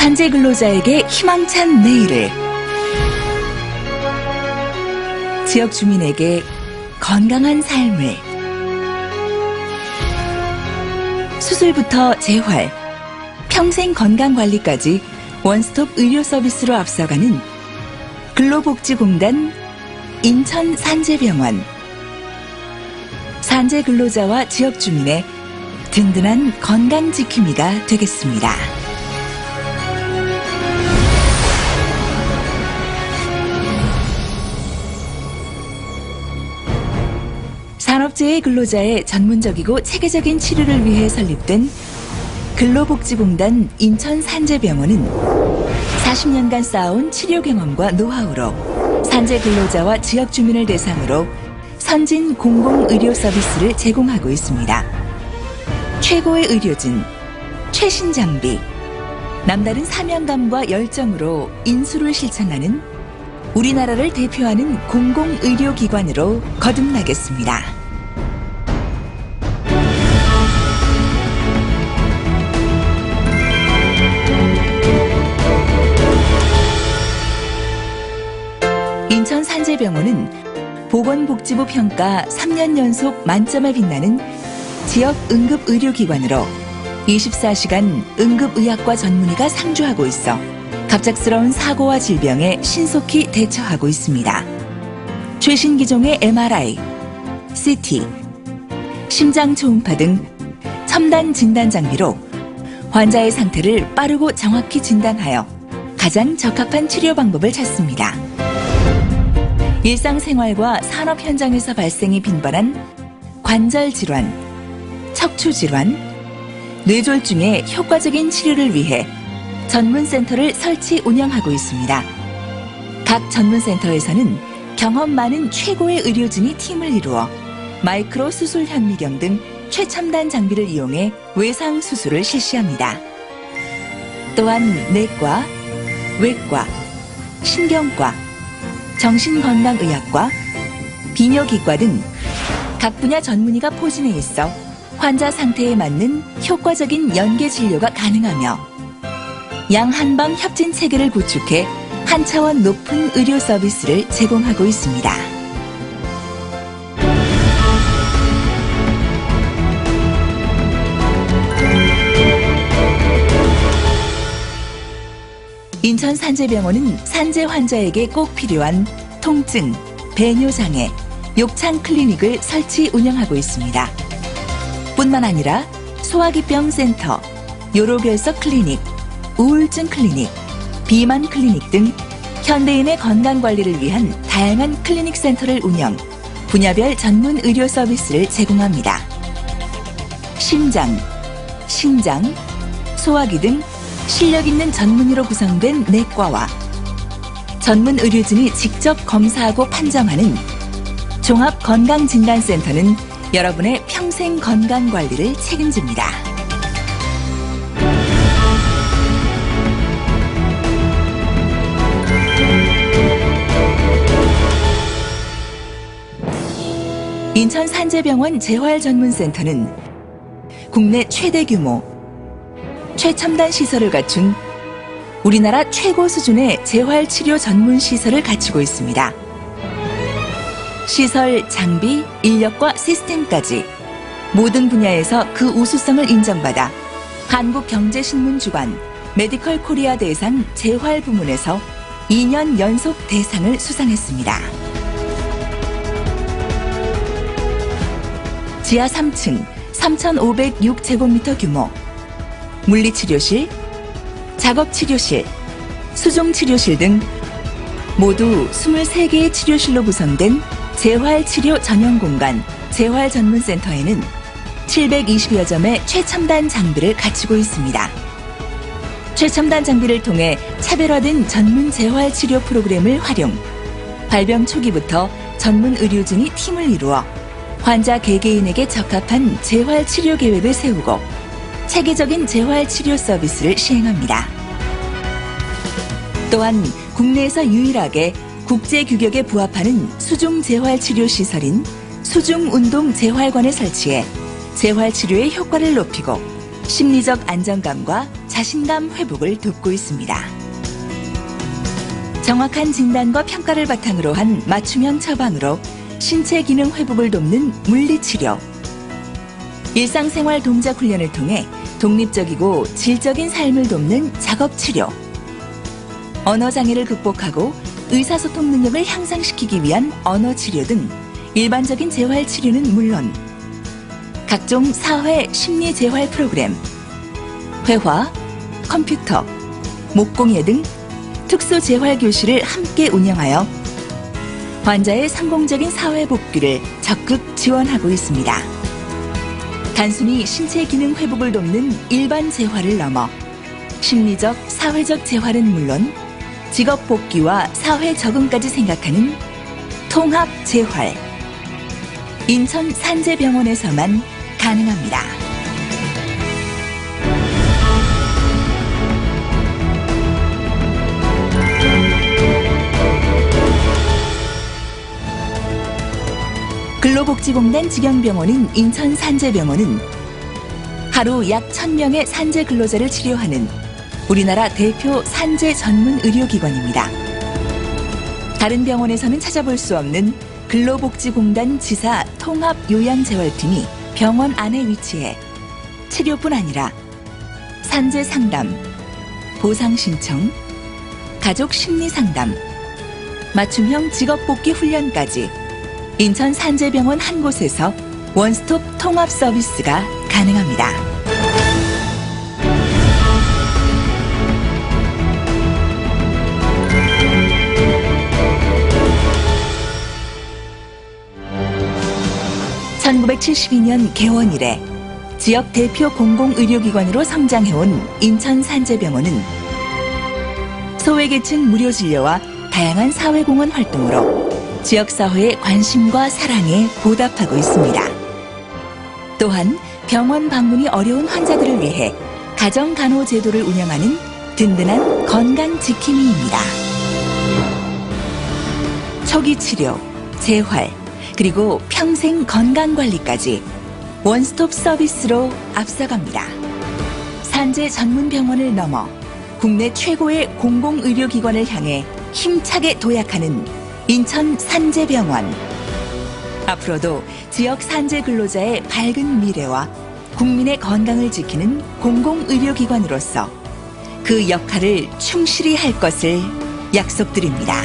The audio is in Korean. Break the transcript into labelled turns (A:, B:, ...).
A: 산재 근로자에게 희망찬 내일을, 지역 주민에게 건강한 삶을, 수술부터 재활, 평생 건강관리까지 원스톱 의료 서비스로 앞서가는 근로복지공단 인천산재병원. 산재 근로자와 지역 주민의 든든한 건강 지킴이가 되겠습니다. 산업재해 근로자의 전문적이고 체계적인 치료를 위해 설립된 근로복지공단 인천산재병원은 40년간 쌓아온 치료 경험과 노하우로 산재 근로자와 지역 주민을 대상으로 선진 공공의료 서비스를 제공하고 있습니다. 최고의 의료진, 최신 장비, 남다른 사명감과 열정으로 인수를 실천하는 우리나라를 대표하는 공공의료기관으로 거듭나겠습니다. 인천산재병원은 보건복지부 평가 3년 연속 만점을 빛나는 지역 응급의료기관으로 24시간 응급의학과 전문의가 상주하고 있어 갑작스러운 사고와 질병에 신속히 대처하고 있습니다. 최신 기종의 MRI, CT, 심장 초음파 등 첨단 진단 장비로 환자의 상태를 빠르고 정확히 진단하여 가장 적합한 치료 방법을 찾습니다. 일상생활과 산업 현장에서 발생이 빈번한 관절 질환, 척추 질환, 뇌졸중의 효과적인 치료를 위해 전문센터를 설치 운영하고 있습니다. 각 전문센터에서는 경험 많은 최고의 의료진이 팀을 이루어 마이크로 수술 현미경 등 최첨단 장비를 이용해 외상 수술을 실시합니다. 또한 내과, 외과, 신경과, 정신건강의학과, 비뇨기과 등 각 분야 전문의가 포진해 있어 환자 상태에 맞는 효과적인 연계 진료가 가능하며 양한방 협진 체계를 구축해 한 차원 높은 의료 서비스를 제공하고 있습니다. 인천산재병원은 산재 환자에게 꼭 필요한 통증, 배뇨장애, 욕창 클리닉을 설치 운영하고 있습니다. 뿐만 아니라 소화기병 센터, 요로결석 클리닉, 우울증 클리닉, 비만 클리닉 등 현대인의 건강관리를 위한 다양한 클리닉 센터를 운영, 분야별 전문 의료 서비스를 제공합니다. 심장, 신장, 소화기 등 실력 있는 전문의로 구성된 내과와 전문 의료진이 직접 검사하고 판정하는 종합건강진단센터는 여러분의 평생 건강관리를 책임집니다. 인천산재병원 재활전문센터는 국내 최대 규모, 최첨단 시설을 갖춘 우리나라 최고 수준의 재활치료 전문 시설을 갖추고 있습니다. 시설, 장비, 인력과 시스템까지 모든 분야에서 그 우수성을 인정받아 한국경제신문 주간 메디컬 코리아 대상 재활 부문에서 2년 연속 대상을 수상했습니다. 지하 3층 3,506제곱미터 규모, 물리치료실, 작업치료실, 수종치료실 등 모두 23개의 치료실로 구성된 재활치료 전용 공간 재활전문센터에는 720여 점의 최첨단 장비를 갖추고 있습니다. 최첨단 장비를 통해 차별화된 전문 재활치료 프로그램을 활용, 발병 초기부터 전문 의료진이 팀을 이루어 환자 개개인에게 적합한 재활치료 계획을 세우고 체계적인 재활치료 서비스를 시행합니다. 또한 국내에서 유일하게 국제 규격에 부합하는 수중 재활치료 시설인 수중운동 재활관을 설치해 재활치료의 효과를 높이고 심리적 안정감과 자신감 회복을 돕고 있습니다. 정확한 진단과 평가를 바탕으로 한 맞춤형 처방으로 신체 기능 회복을 돕는 물리치료, 일상생활 동작 훈련을 통해 독립적이고 질적인 삶을 돕는 작업치료, 언어장애를 극복하고 의사소통 능력을 향상시키기 위한 언어치료 등 일반적인 재활치료는 물론 각종 사회 심리 재활 프로그램, 회화, 컴퓨터, 목공예 등 특수 재활 교실을 함께 운영하여 환자의 성공적인 사회 복귀를 적극 지원하고 있습니다. 단순히 신체 기능 회복을 돕는 일반 재활을 넘어 심리적, 사회적 재활은 물론 직업 복귀와 사회 적응까지 생각하는 통합 재활. 인천 산재병원에서만 가능합니다. 근로복지공단 직영병원인 인천산재병원은 하루 약 1,000명의 산재 근로자를 치료하는 우리나라 대표 산재 전문 의료기관입니다. 다른 병원에서는 찾아볼 수 없는 근로복지공단 지사 통합요양재활팀이 병원 안에 위치해 치료뿐 아니라 산재 상담, 보상 신청, 가족 심리 상담, 맞춤형 직업복귀 훈련까지 인천 산재병원 한 곳에서 원스톱 통합 서비스가 가능합니다. (1972년) 개원 이래 지역 대표 공공의료기관으로 성장해온 인천 산재병원은 소외계층 무료 진료와 다양한 사회공헌 활동으로 지역사회의 관심과 사랑에 보답하고 있습니다. 또한 병원 방문이 어려운 환자들을 위해 가정간호제도를 운영하는 든든한 건강지킴이입니다. 초기 치료, 재활, 그리고 평생 건강관리까지 원스톱 서비스로 앞서갑니다. 산재 전문 병원을 넘어 국내 최고의 공공의료기관을 향해 힘차게 도약하는 인천 산재병원. 앞으로도 지역 산재 근로자의 밝은 미래와 국민의 건강을 지키는 공공의료기관으로서 그 역할을 충실히 할 것을 약속드립니다.